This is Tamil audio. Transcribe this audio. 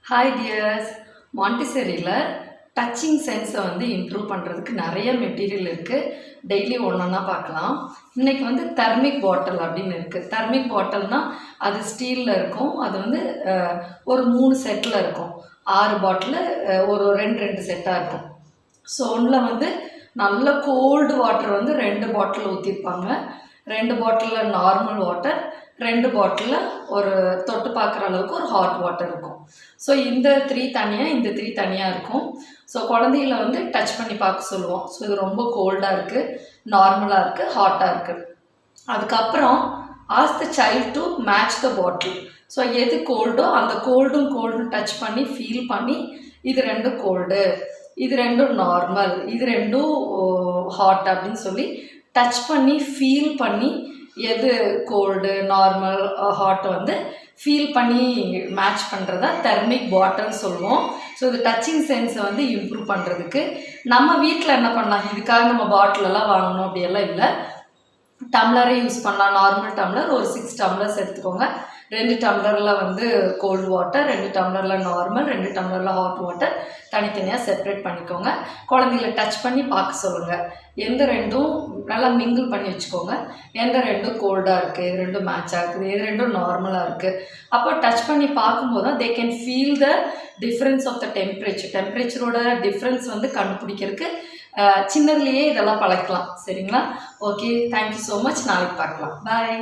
ஹாய் டியர்ஸ், மாண்டிசேரியில் டச்சிங் சென்ஸை இம்ப்ரூவ் பண்ணுறதுக்கு நிறைய மெட்டீரியல் இருக்குது. டெய்லி ஒன்றா பார்க்கலாம். இன்றைக்கி தெர்மிக் பாட்டில் அப்படின்னு இருக்குது. தெர்மிக் பாட்டில்னால் அது ஸ்டீலில் இருக்கும். அது ஒரு 3 செட்டில் இருக்கும். 6 பாட்டில் ஒரு 2 செட்டாக இருக்கும். ஸோ ஒன்றில் நல்ல கோல்டு வாட்டர் 2 பாட்டில் ஊற்றிருப்பாங்க. 2 பாட்டிலில் நார்மல் வாட்டர், 2 பாட்டிலில் ஒரு தொட்டு பார்க்குற அளவுக்கு ஒரு ஹாட் வாட்டர் இருக்கும். ஸோ இந்த 3 தனியாக, இந்த 3 தனியாக இருக்கும். ஸோ குழந்தைகளை டச் பண்ணி பார்க்க சொல்லுவோம். ஸோ இது ரொம்ப கோல்டாக இருக்குது, நார்மலாக இருக்குது, ஹாட்டாக இருக்குது. அதுக்கப்புறம் ask the child to match the bottle. So எது கோல்டோ அந்த கோல்டும் டச் பண்ணி ஃபீல் பண்ணி, இது 2 கோல்டு, இது 2 நார்மல், இது 2 ஹாட் அப்படின்னு சொல்லி டச் பண்ணி ஃபீல் பண்ணி எது கோல்டு, நார்மல், ஹாட் ஃபீல் பண்ணி மேட்ச் பண்ணுறதா தெர்மிக் பாட்டில்னு சொல்லுவோம். ஸோ இது டச்சிங் சென்ஸை இம்ப்ரூவ் பண்ணுறதுக்கு நம்ம வீட்டில் என்ன பண்ணலாம், இதுக்காக நம்ம பாட்டிலெல்லாம் வாங்கணும் அப்படியெல்லாம் இல்லை. டம்ளரே யூஸ் பண்ணலாம். நார்மல் டம்ளர் ஒரு 6 டம்ளர்ஸ் எடுத்துக்கோங்க. 2 டம்ளரில் கோல்டு வாட்டர், 2 டம்ளரில் நார்மல், 2 டம்ளரில் ஹாட் வாட்டர் தனித்தனியாக செப்ரேட் பண்ணிக்கோங்க. குழந்தைங்கள டச் பண்ணி பார்க்க சொல்லுங்கள். எந்த 2ம் நல்லா மிங்கிள் பண்ணி வச்சுக்கோங்க. எந்த 2 கோல்டாக இருக்குது, எது 2 மேட்ச் ஆகுது, எது 2 நார்மலாக இருக்குது. அப்போ டச் பண்ணி பார்க்கும்போது தான் they can feel the difference of the டெம்பரேச்சரோட டிஃப்ரென்ஸ் கண்டுபிடிக்கிறதுக்கு சின்னதுலேயே இதெல்லாம் பழக்கலாம். சரிங்களா? Okay, thank you so much. நாளைக்கு பார்க்கலாம். பாய்.